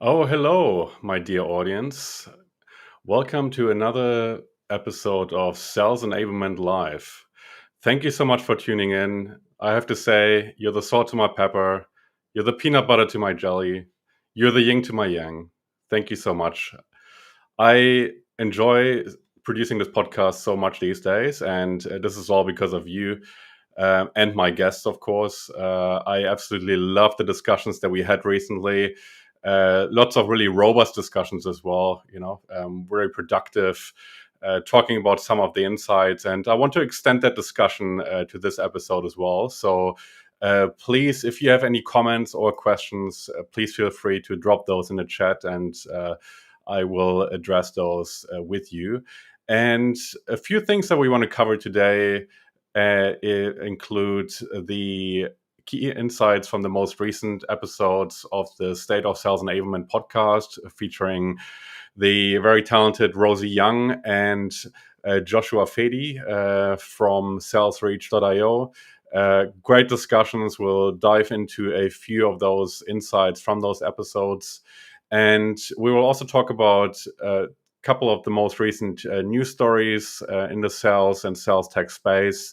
Oh, hello, my dear audience. Welcome to another episode of Sales Enablement Live. Thank you so much for tuning in. I have to say, you're the salt to my pepper, you're the peanut butter to my jelly, you're the yin to my yang. Thank you so much. I enjoy producing this podcast so much these days, and this is all because of you. And my guests, of course. I absolutely love the discussions that we had recently. Lots of really robust discussions as well, very productive, talking about some of the insights. And I want to extend that discussion to this episode as well. So please, if you have any comments or questions, please feel free to drop those in the chat and I will address those with you. And a few things that we want to cover today. It includes the key insights from the most recent episodes of the State of Sales Enablement podcast, featuring the very talented Rosie Young and Joshua Fedie from SalesReach.io. Great discussions. We'll dive into a few of those insights from those episodes. And we will also talk about couple of the most recent news stories in the sales and sales tech space.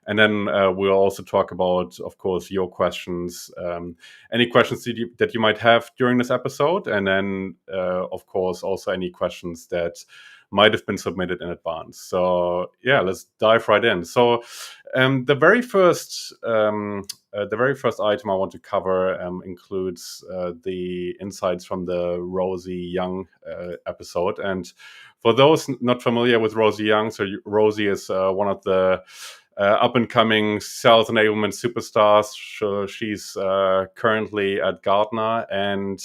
And then we'll also talk about, of course, your questions, any questions that you might have during this episode. And then, of course, also any questions that might have been submitted in advance. So yeah, let's dive right in. So the very first item I want to cover includes the insights from the Rosie Young episode. And for those not familiar with Rosie Young, so Rosie is one of the up-and-coming sales enablement superstars. So she's currently at Gartner, and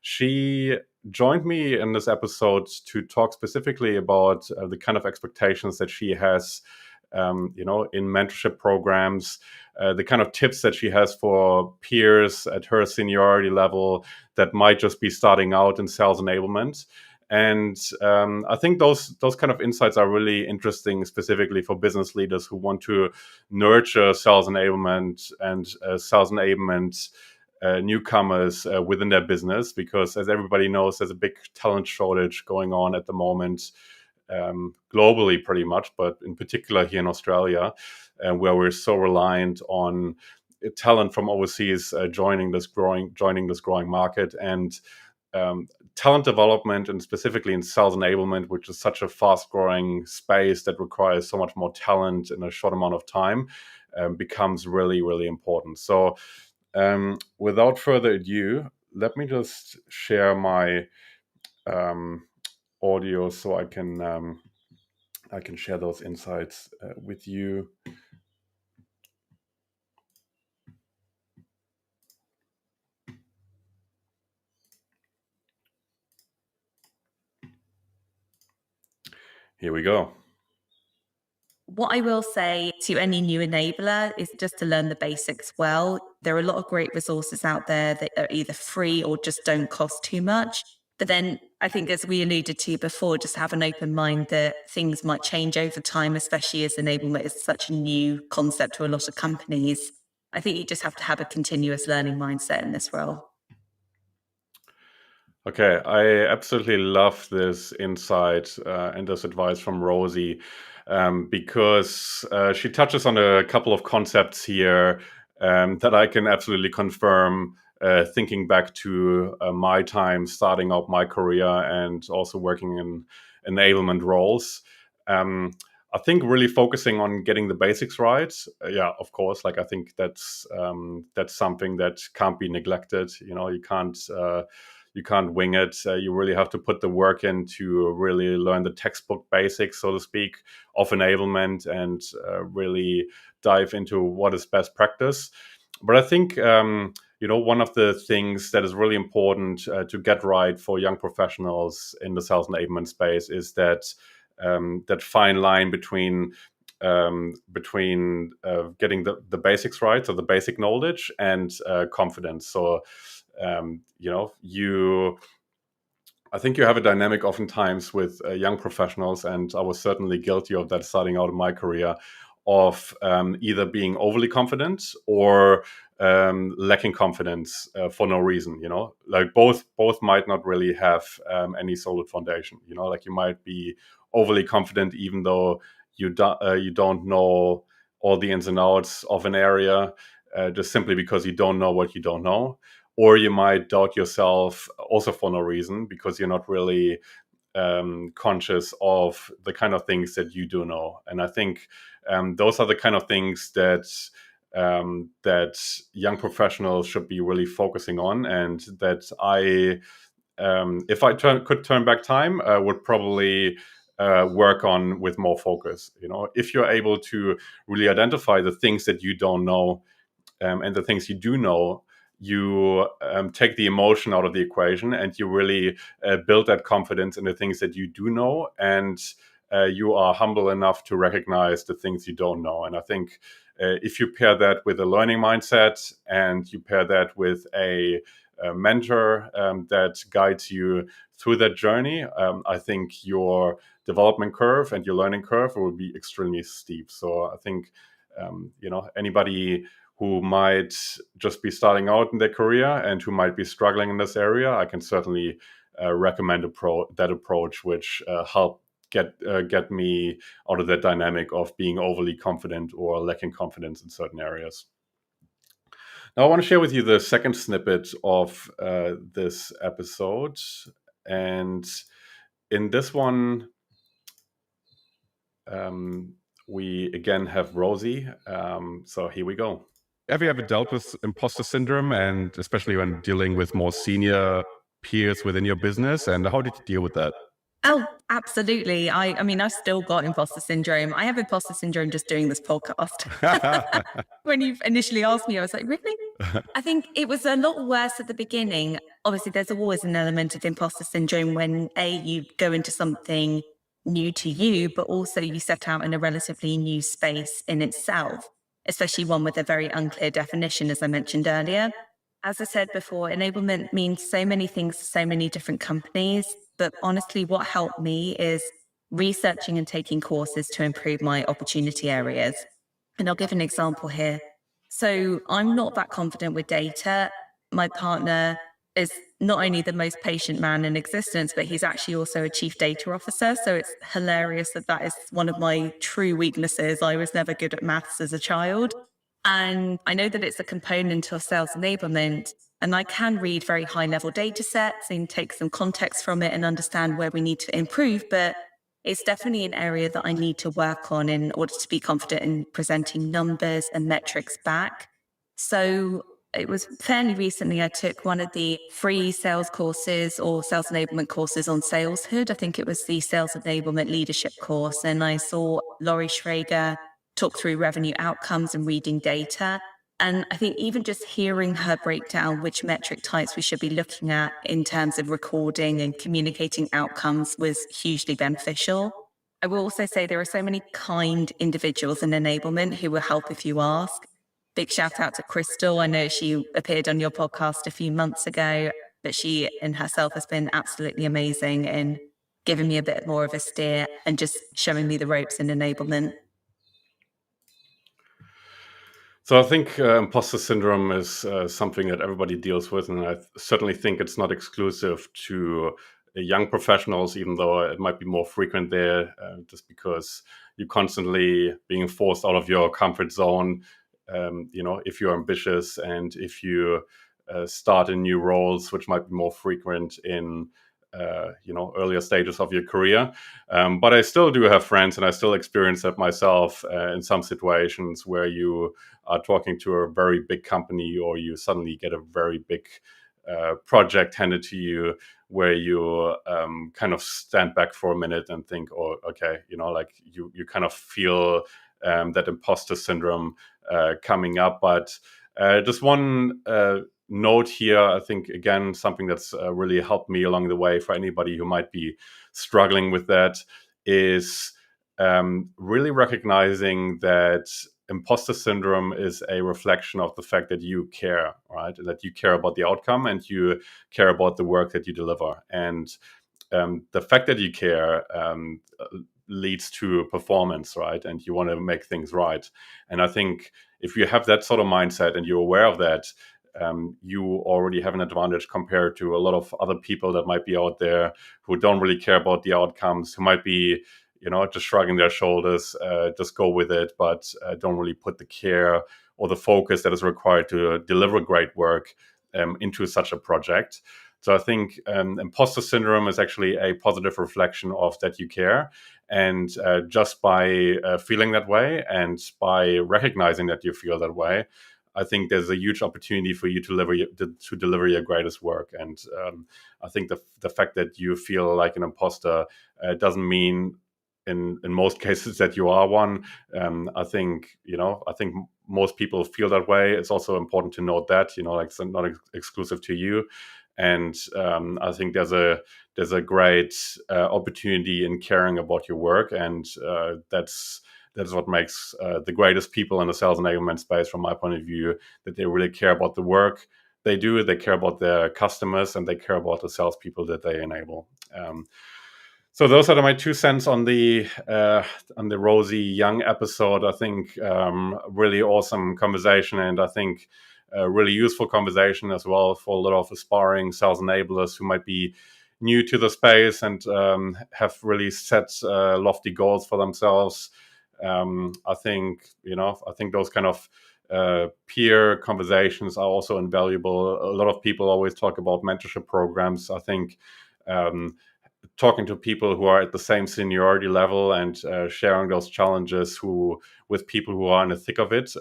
she joined me in this episode to talk specifically about the kind of expectations that she has in mentorship programs, the kind of tips that she has for peers at her seniority level that might just be starting out in sales enablement. And I think those kind of insights are really interesting, specifically for business leaders who want to nurture sales enablement and sales enablement newcomers within their business, because as everybody knows, there's a big talent shortage going on at the moment. Globally, pretty much, but in particular here in Australia, where we're so reliant on talent from overseas joining this growing market, and talent development, and specifically in sales enablement, which is such a fast-growing space that requires so much more talent in a short amount of time, becomes really, really important. So, without further ado, let me just share my audio so I can share those insights with you. Here we go. What I will say to any new enabler is just to learn the basics well. There are a lot of great resources out there that are either free or just don't cost too much. But then I think, as we alluded to before, just have an open mind that things might change over time, especially as enablement is such a new concept to a lot of companies. I think you just have to have a continuous learning mindset in this role. Okay, I absolutely love this insight and this advice from Rosie, because she touches on a couple of concepts here that I can absolutely confirm, thinking back to my time starting out my career and also working in enablement roles. I think really focusing on getting the basics right. Yeah, of course. Like, I think that's something that can't be neglected. You can't wing it. You really have to put the work in to really learn the textbook basics, so to speak, of enablement, and really dive into what is best practice. But I think one of the things that is really important to get right for young professionals in the sales enablement space is that fine line between getting the basics right, so the basic knowledge, and confidence. So I think you have a dynamic oftentimes with young professionals, and I was certainly guilty of that starting out in my career, of either being overly confident or lacking confidence for no reason. Like both might not really have any solid foundation. Like you might be overly confident even though you don't know all the ins and outs of an area, just simply because you don't know what you don't know. Or you might doubt yourself also for no reason because you're not really conscious of the kind of things that you do know. And I think those are the kind of things that young professionals should be really focusing on, and that if I could turn back time, I would probably work on with more focus. If you're able to really identify the things that you don't know and the things you do know, you take the emotion out of the equation, and you really build that confidence in the things that you do know, and you are humble enough to recognize the things you don't know. And I think if you pair that with a learning mindset, and you pair that with a mentor that guides you through that journey, I think your development curve and your learning curve will be extremely steep. So I think anybody who might just be starting out in their career and who might be struggling in this area, I can certainly recommend that approach, which help get me out of that dynamic of being overly confident or lacking confidence in certain areas. Now, I want to share with you the second snippet of this episode. And in this one, we again have Rosie. So here we go. Have you ever dealt with imposter syndrome, and especially when dealing with more senior peers within your business? And how did you deal with that? Oh, absolutely. I mean, I've still got imposter syndrome. I have imposter syndrome just doing this podcast. When you initially asked me, I was like, really? I think it was a lot worse at the beginning. Obviously, there's always an element of imposter syndrome when you go into something new to you, but also you set out in a relatively new space in itself, especially one with a very unclear definition, as I mentioned earlier. As I said before, enablement means so many things to so many different companies. But honestly, what helped me is researching and taking courses to improve my opportunity areas. And I'll give an example here. So I'm not that confident with data. My partner is not only the most patient man in existence, but he's actually also a chief data officer. So it's hilarious that is one of my true weaknesses. I was never good at maths as a child. And I know that it's a component of sales enablement, and I can read very high level data sets and take some context from it and understand where we need to improve. But it's definitely an area that I need to work on in order to be confident in presenting numbers and metrics back. So it was fairly recently I took one of the free sales courses or sales enablement courses on SalesHood. I think it was the Sales Enablement Leadership course. And I saw Laurie Schrager talk through revenue outcomes and reading data. And I think even just hearing her break down which metric types we should be looking at in terms of recording and communicating outcomes was hugely beneficial. I will also say there are so many kind individuals in enablement who will help if you ask. Big shout out to Crystal. I know she appeared on your podcast a few months ago, but she in herself has been absolutely amazing in giving me a bit more of a steer and just showing me the ropes in enablement. So I think imposter syndrome is something that everybody deals with, and I certainly think it's not exclusive to young professionals, even though it might be more frequent there, just because you're constantly being forced out of your comfort zone. If you're ambitious and if you start in new roles, which might be more frequent in earlier stages of your career. But I still do have friends, and I still experience that myself in some situations where you are talking to a very big company, or you suddenly get a very big project handed to you, where you kind of stand back for a minute and think, oh, okay, like you kind of feel that imposter syndrome coming up. But just one note here, I think, again, something that's really helped me along the way for anybody who might be struggling with that is really recognizing that imposter syndrome is a reflection of the fact that you care, right? That you care about the outcome and you care about the work that you deliver. And the fact that you care leads to performance, right? And you want to make things right. And I think if you have that sort of mindset and you're aware of that, you already have an advantage compared to a lot of other people that might be out there who don't really care about the outcomes, who might be, just shrugging their shoulders, just go with it, but don't really put the care or the focus that is required to deliver great work into such a project. So I think imposter syndrome is actually a positive reflection of that you care. And just by feeling that way and by recognizing that you feel that way, I think there's a huge opportunity for you to deliver your greatest work. And I think the fact that you feel like an imposter doesn't mean in most cases that you are one. I think most people feel that way. It's also important to note that it's not exclusive to you. And I think there's a great opportunity in caring about your work, and that's what makes the greatest people in the sales enablement space, from my point of view, that they really care about the work they do, they care about their customers, and they care about the salespeople that they enable. So those are my 2 cents on the Rosie Young episode. I think really awesome conversation, and I think a really useful conversation as well for a lot of aspiring sales enablers who might be new to the space and have really set lofty goals for themselves. I think those kind of peer conversations are also invaluable. A lot of people always talk about mentorship programs. I think talking to people who are at the same seniority level and sharing those challenges with people who are in the thick of it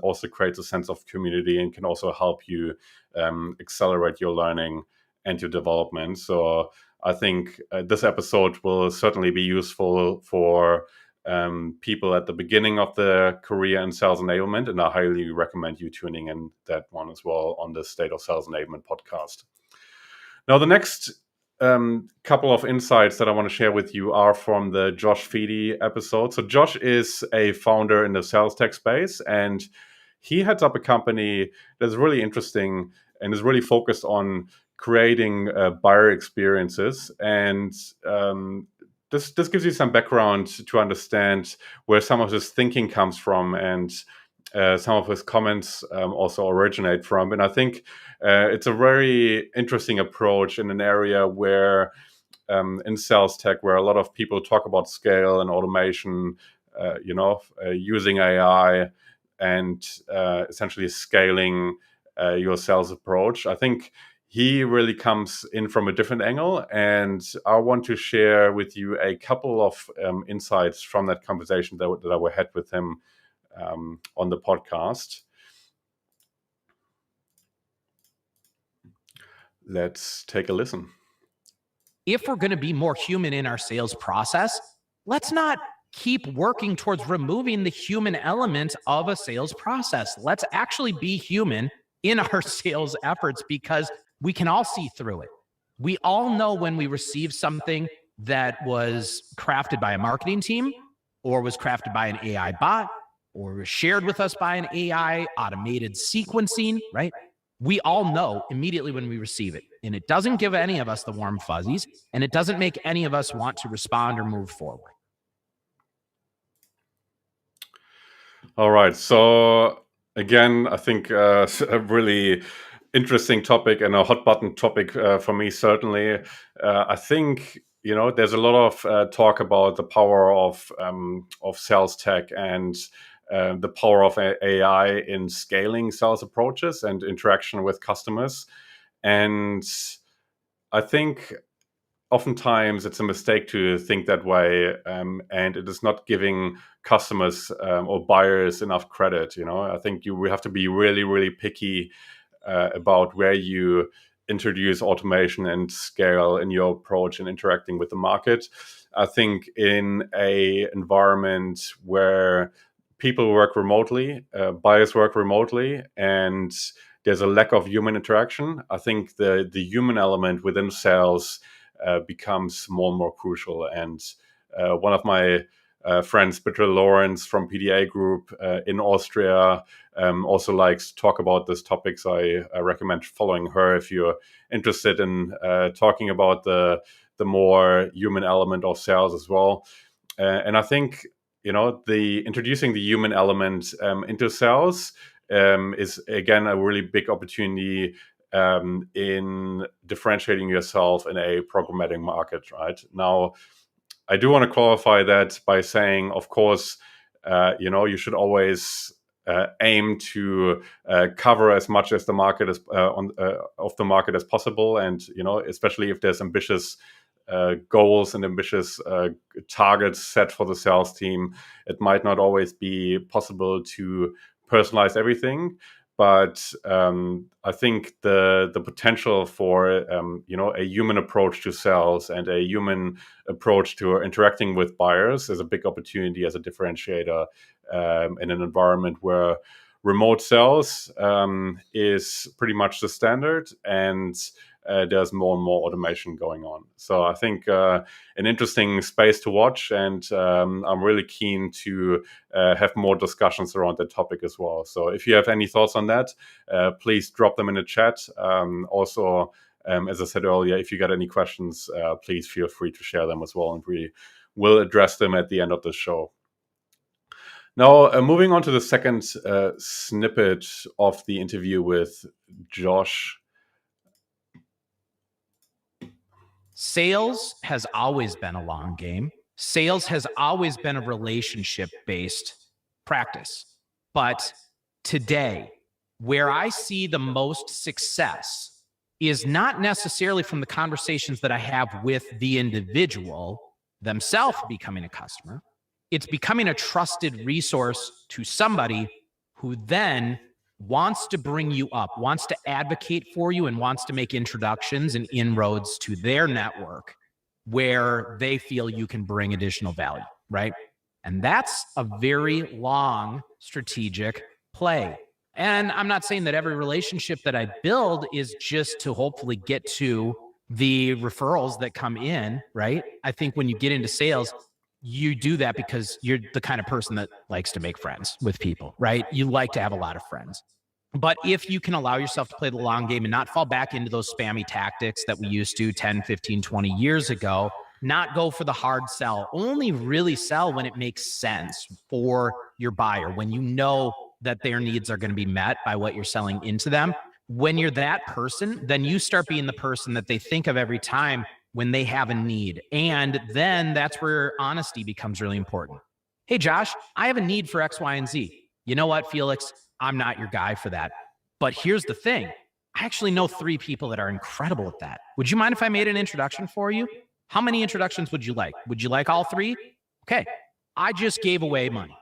also creates a sense of community and can also help you accelerate your learning and your development. So I think this episode will certainly be useful for people at the beginning of their career in sales enablement, and I highly recommend you tuning in that one as well on the State of Sales Enablement podcast. Now, the next couple of insights that I want to share with you are from the Josh Fedie episode. So Josh is a founder in the sales tech space, and he heads up a company that's really interesting and is really focused on creating buyer experiences. And this gives you some background to understand where some of his thinking comes from, and some of his comments also originate from. And I think it's a very interesting approach in an area where in sales tech, where a lot of people talk about scale and automation, using AI and essentially scaling your sales approach. I think he really comes in from a different angle, and I want to share with you a couple of insights from that conversation that I had with him on the podcast. Let's take a listen. If we're going to be more human in our sales process, let's not keep working towards removing the human element of a sales process. Let's actually be human in our sales efforts, because we can all see through it. We all know when we receive something that was crafted by a marketing team, or was crafted by an AI bot, or was shared with us by an AI automated sequencing, right? We all know immediately when we receive it. And it doesn't give any of us the warm fuzzies, and it doesn't make any of us want to respond or move forward. All right. So again, I think a really interesting topic and a hot button topic for me, certainly. I think, there's a lot of talk about the power of sales tech and the power of AI in scaling sales approaches and interaction with customers. And I think oftentimes it's a mistake to think that way, and it is not giving customers or buyers enough credit. I think we have to be really, really picky about where you introduce automation and scale in your approach and interacting with the market. I think in a environment where people work remotely, buyers work remotely, and there's a lack of human interaction, I think the human element within sales becomes more and more crucial. And one of my friends, Petra Lawrence from PDA Group in Austria, also likes to talk about this topic. So I recommend following her if you're interested in talking about the more human element of sales as well. And I think, the introducing the human element into sales is, again, a really big opportunity in differentiating yourself in a programmatic market, right? Now, I do want to qualify that by saying, of course, you should always aim to cover as much as the market of the market as possible, and especially if there's ambitious goals and ambitious targets set for the sales team, it might not always be possible to personalize everything. But I think the potential for a human approach to sales and a human approach to interacting with buyers is a big opportunity as a differentiator in an environment where remote sales is pretty much the standard, and there's more and more automation going on. So I think an interesting space to watch, and I'm really keen to have more discussions around that topic as well. So if you have any thoughts on that, please drop them in the chat. Also, as I said earlier, if you got any questions, please feel free to share them as well, and we will address them at the end of the show. Now, moving on to the second snippet of the interview with Josh. Sales has always been a long game. Sales has always been a relationship-based practice. But today, where I see the most success is not necessarily from the conversations that I have with the individual themselves becoming a customer. It's becoming a trusted resource to somebody who then wants to bring you up, wants to advocate for you, and wants to make introductions and inroads to their network where they feel you can bring additional value, right? And that's a very long strategic play. And I'm not saying that every relationship that I build is just to hopefully get to the referrals that come in, right? I think when you get into sales, you do that because you're the kind of person that likes to make friends with people, right? You like to have a lot of friends. But if you can allow yourself to play the long game and not fall back into those spammy tactics that we used to 10, 15, 20 years ago, not go for the hard sell, only really sell when it makes sense for your buyer, when you know that their needs are going to be met by what you're selling into them. When you're that person, then you start being the person that they think of every time when they have a need. And then that's where honesty becomes really important. Hey, Josh, I have a need for X, Y, and Z. You know what, Felix? I'm not your guy for that. But here's the thing. I actually know 3 people that are incredible at that. Would you mind if I made an introduction for you? How many introductions would you like? Would you like all 3? Okay. I just gave away money.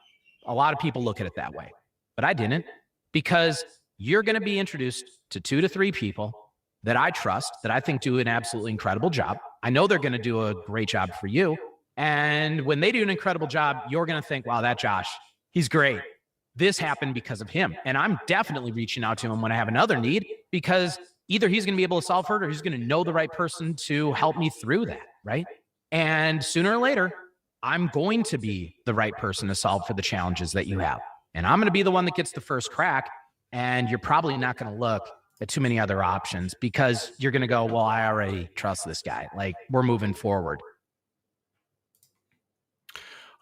A lot of people look at it that way, but I didn't, because you're going to be introduced to 2 to 3 people that I trust, that I think do an absolutely incredible job. I know they're going to do a great job for you. And when they do an incredible job, you're going to think, wow, that Josh, he's great. This happened because of him. And I'm definitely reaching out to him when I have another need, because either he's going to be able to solve for it, or he's going to know the right person to help me through that, right? And sooner or later, I'm going to be the right person to solve for the challenges that you have. And I'm going to be the one that gets the first crack. And you're probably not going to look at too many other options, because you're going to go, well, I already trust this guy. Like, we're moving forward.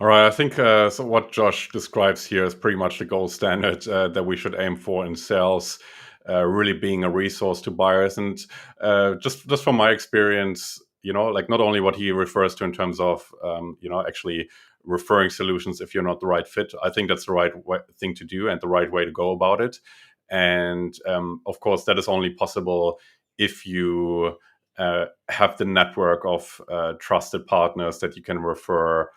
All right, I think so what Josh describes here is pretty much the gold standard that we should aim for in sales, really being a resource to buyers. And just from my experience, like not only what he refers to in terms of, actually referring solutions if you're not the right fit. I think that's the right thing to do and the right way to go about it. And of course, that is only possible if you have the network of trusted partners that you can refer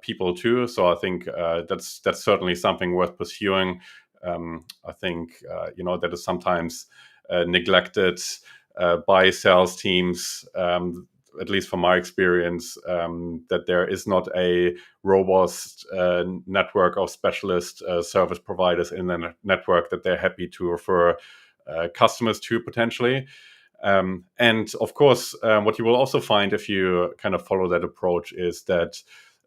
people to. So I think that's certainly something worth pursuing. I think that is sometimes neglected by sales teams, at least from my experience, that there is not a robust network of specialist service providers in the network that they're happy to refer customers to potentially. And of course, what you will also find if you kind of follow that approach is that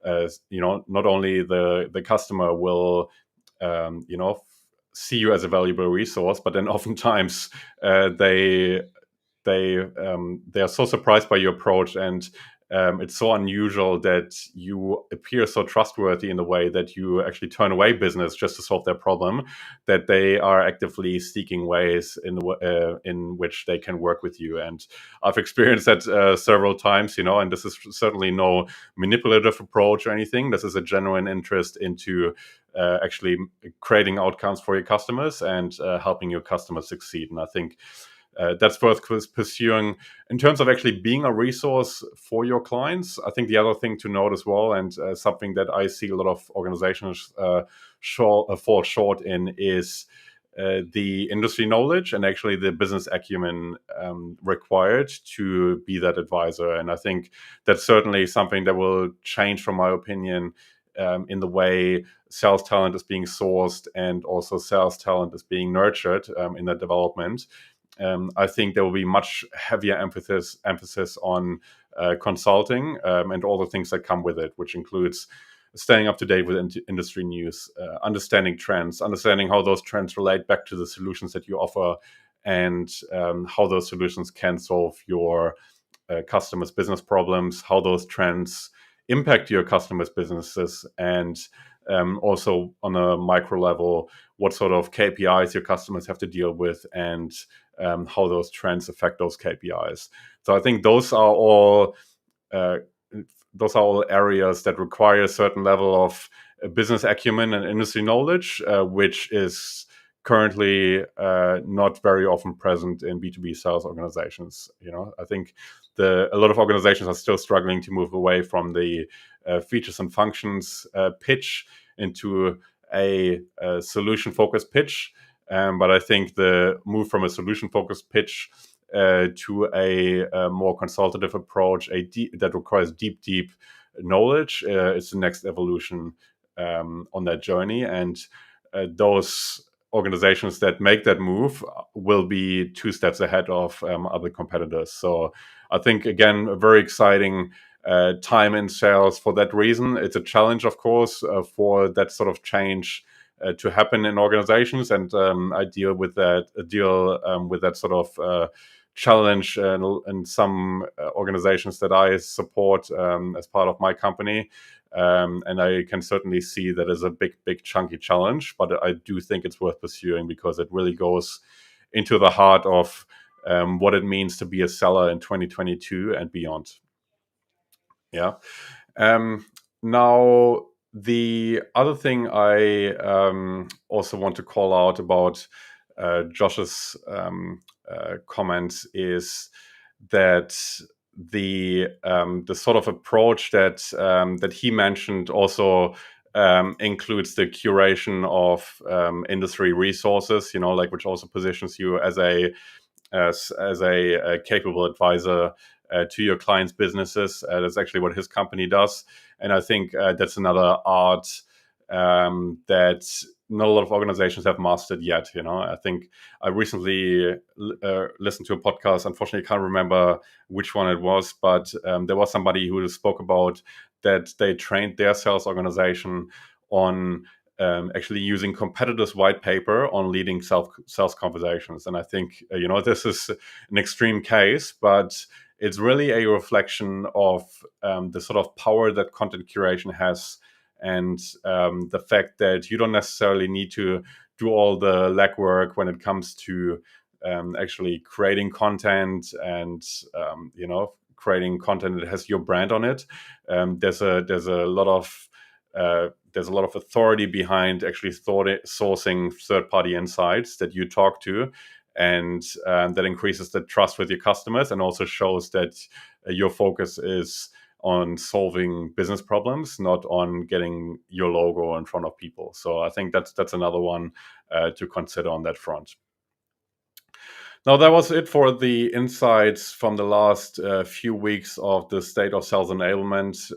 not only the customer will see you as a valuable resource, but then oftentimes they are so surprised by your approach and it's so unusual that you appear so trustworthy in the way that you actually turn away business just to solve their problem, that they are actively seeking ways in which they can work with you. And I've experienced that several times, and this is certainly no manipulative approach or anything. This is a genuine interest into actually creating outcomes for your customers and helping your customers succeed. And I think that's worth pursuing in terms of actually being a resource for your clients. I think the other thing to note as well, and something that I see a lot of organizations fall short in, is the industry knowledge and actually the business acumen required to be that advisor. And I think that's certainly something that will change, from my opinion, in the way sales talent is being sourced and also sales talent is being nurtured in that development. I think there will be much heavier emphasis on consulting and all the things that come with it, which includes staying up to date with industry news, understanding trends, understanding how those trends relate back to the solutions that you offer, and how those solutions can solve your customers' business problems, how those trends impact your customers' businesses, and also on a micro level, what sort of KPIs your customers have to deal with, and how those trends affect those KPIs. So I think those are all areas that require a certain level of business acumen and industry knowledge, which is currently not very often present in B2B sales organizations. I think a lot of organizations are still struggling to move away from the features and functions pitch into a solution-focused pitch. But I think the move from a solution-focused pitch to a more consultative approach that requires deep knowledge is the next evolution on that journey. And those organizations that make that move will be 2 steps ahead of other competitors. So I think, again, a very exciting time in sales for that reason. It's a challenge, of course, for that sort of change to happen in organizations, and I deal with that sort of challenge in some organizations that I support as part of my company. And I can certainly see that as a big chunky challenge, but I do think it's worth pursuing because it really goes into the heart of what it means to be a seller in 2022 and beyond. Yeah. Now, the other thing I also want to call out about Josh's comments is that the sort of approach that he mentioned also includes the curation of industry resources, which also positions you as a capable advisor to your clients' businesses. That's actually what his company does. And I think that's another art that not a lot of organizations have mastered yet. I think I recently listened to a podcast. Unfortunately, I can't remember which one it was, but there was somebody who spoke about that they trained their sales organization on actually using competitors' white paper on leading sales conversations. And I think, this is an extreme case, but it's really a reflection of the sort of power that content curation has, and the fact that you don't necessarily need to do all the legwork when it comes to actually creating content and creating content that has your brand on it. There's a lot of authority behind actually sourcing third-party insights that you talk to, and that increases the trust with your customers, and also shows that your focus is on solving business problems, not on getting your logo in front of people. So I think that's another one to consider on that front. Now, that was it for the insights from the last few weeks of the state of sales enablement.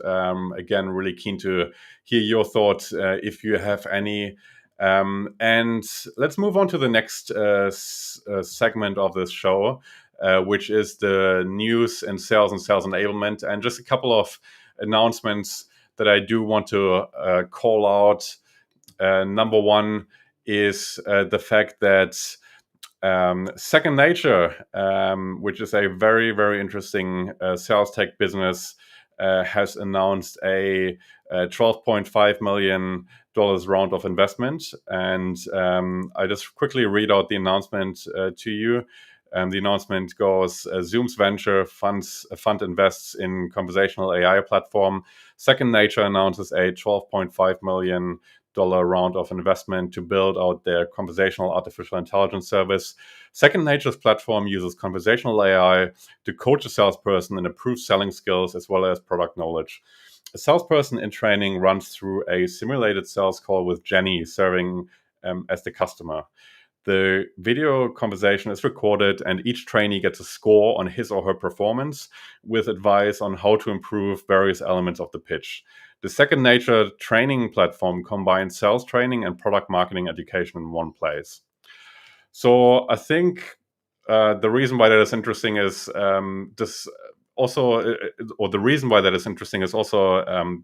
Again, really keen to hear your thoughts if you have any. And let's move on to the next segment of this show, which is the news in sales and sales enablement. And just a couple of announcements that I do want to call out. Number one is the fact that Second Nature, which is a very, very interesting sales tech business has announced a $12.5 million round of investment. And I just quickly read out the announcement to you. The announcement goes, Zoom's venture fund invests in conversational AI platform. Second Nature announces a $12.5 million round of investment to build out their conversational artificial intelligence service. Second Nature's platform uses conversational AI to coach a salesperson and improve selling skills as well as product knowledge. A salesperson in training runs through a simulated sales call with Jenny serving as the customer. The video conversation is recorded and each trainee gets a score on his or her performance with advice on how to improve various elements of the pitch. The Second Nature training platform combines sales training and product marketing education in one place. So I think the reason why that is interesting is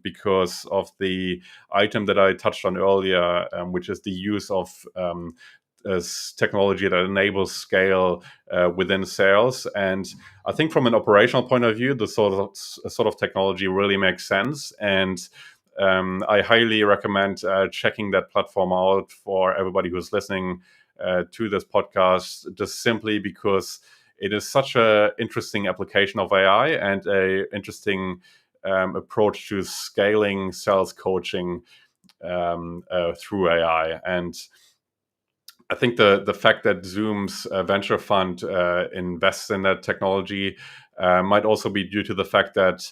because of the item that I touched on earlier, which is the use of technology that enables scale within sales. And I think from an operational point of view, the sort of technology really makes sense. And I highly recommend checking that platform out for everybody who's listening to this podcast, just simply because it is such an interesting application of AI and an interesting approach to scaling sales coaching through AI. And I think the fact that Zoom's venture fund invests in that technology might also be due to the fact that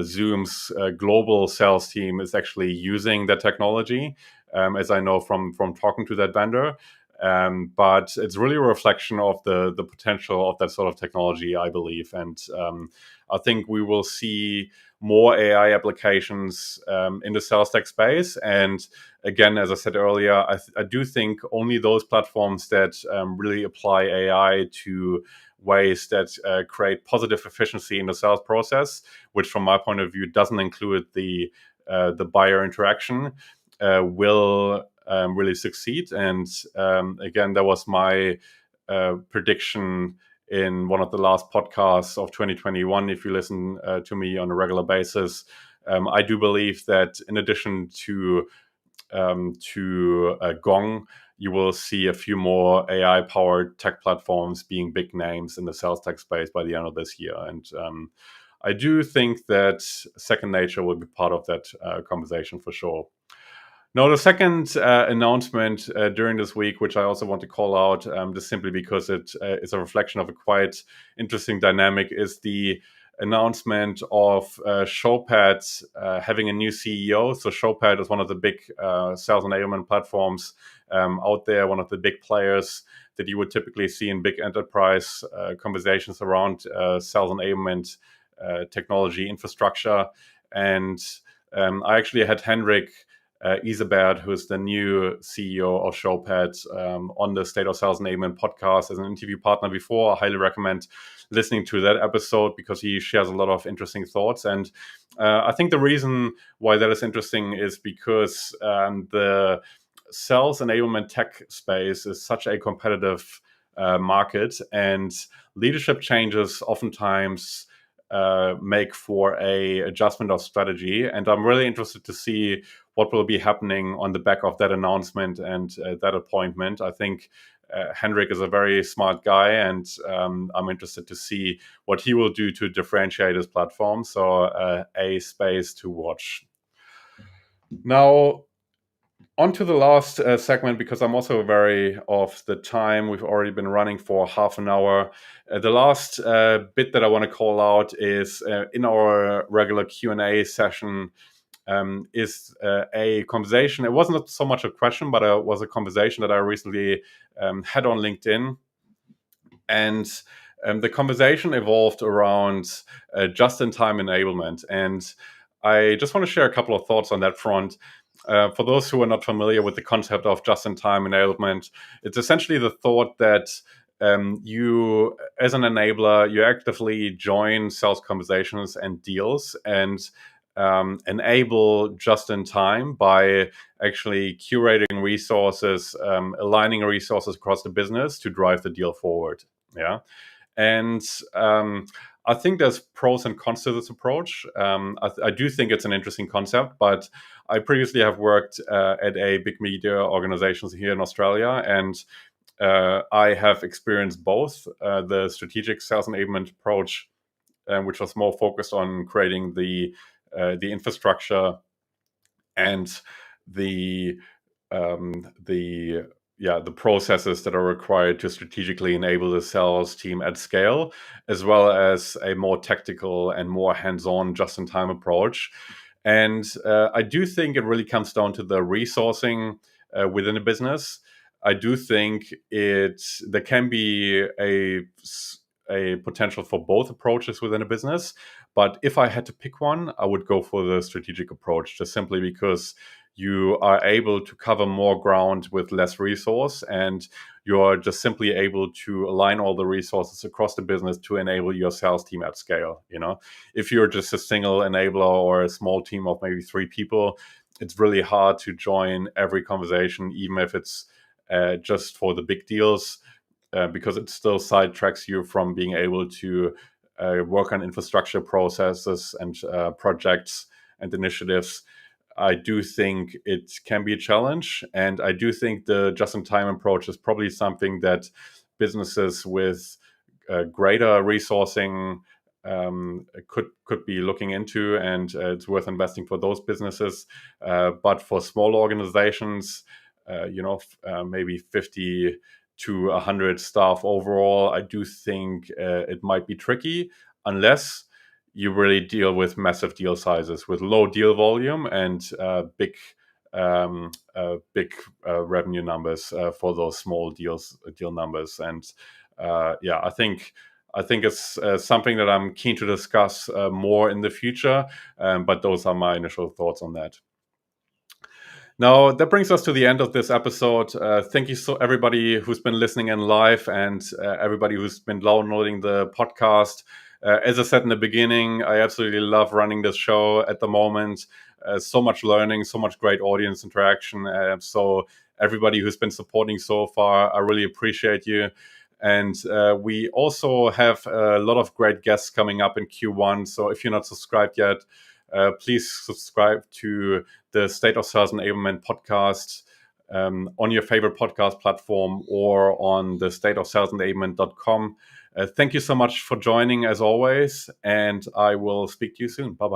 Zoom's global sales team is actually using that technology, as I know from talking to that vendor. But it's really a reflection of the potential of that sort of technology, I believe. And I think we will see more AI applications in the sales tech space. And again, as I said earlier, I do think only those platforms that really apply AI to ways that create positive efficiency in the sales process, which from my point of view doesn't include the buyer interaction, will really succeed. And again, that was my prediction in one of the last podcasts of 2021. If you listen to me on a regular basis, I do believe that in addition to Gong, you will see a few more AI-powered tech platforms being big names in the sales tech space by the end of this year. And I do think that Second Nature will be part of that conversation for sure. Now, the second announcement during this week, which I also want to call out, just simply because it is a reflection of a quite interesting dynamic, is the announcement of Showpad having a new CEO. So Showpad is one of the big sales enablement platforms out there, one of the big players that you would typically see in big enterprise conversations around sales enablement technology infrastructure. And I actually had Henrik Isabert, who's the new CEO of Showpad, on the State of Sales Enablement podcast as an interview partner before. I highly recommend listening to that episode because he shares a lot of interesting thoughts. And I think the reason why that is interesting is because the sales enablement tech space is such a competitive market, and leadership changes oftentimes make for a adjustment of strategy. And I'm really interested to see what will be happening on the back of that announcement and that appointment. I think Henrik is a very smart guy, and I'm interested to see what he will do to differentiate his platform. So a space to watch. Now, on to the last segment, because I'm also very of the time. We've already been running for half an hour. The last bit that I want to call out is in our regular Q&A session is a conversation. It wasn't so much a question, but it was a conversation that I recently had on LinkedIn. And the conversation evolved around just-in-time enablement. And I just want to share a couple of thoughts on that front. For those who are not familiar with the concept of just-in-time enablement, it's essentially the thought that you, as an enabler, you actively join sales conversations and deals and enable just-in-time by actually curating resources, aligning resources across the business to drive the deal forward. Yeah. And I think there's pros and cons to this approach. I do think it's an interesting concept, but I previously have worked at a big media organizations here in Australia, and I have experienced both the strategic sales enablement approach, which was more focused on creating the infrastructure and the processes that are required to strategically enable the sales team at scale, as well as a more tactical and more hands-on, just-in-time approach. And I do think it really comes down to the resourcing within a business. I do think there can be a potential for both approaches within a business. But if I had to pick one, I would go for the strategic approach, just simply because you are able to cover more ground with less resource, and you're just simply able to align all the resources across the business to enable your sales team at scale. If you're just a single enabler or a small team of maybe 3 people, it's really hard to join every conversation, even if it's just for the big deals, because it still sidetracks you from being able to work on infrastructure processes and projects and initiatives. I do think it can be a challenge, and I do think the just-in-time approach is probably something that businesses with greater resourcing could be looking into, and it's worth investing for those businesses. But for small organizations, maybe 50 to 100 staff overall, I do think it might be tricky unless you really deal with massive deal sizes with low deal volume and big revenue numbers for those small deal numbers. And I think it's something that I'm keen to discuss more in the future. But those are my initial thoughts on that. Now, that brings us to the end of this episode. Thank you so everybody who's been listening in live, and everybody who's been downloading the podcast. As I said in the beginning, I absolutely love running this show at the moment. So much learning, so much great audience interaction. So everybody who's been supporting so far, I really appreciate you. And we also have a lot of great guests coming up in Q1. So if you're not subscribed yet, please subscribe to the State of Sales Enablement podcast on your favorite podcast platform or on the stateofsalesenablement.com. Thank you so much for joining as always, and I will speak to you soon. Bye-bye.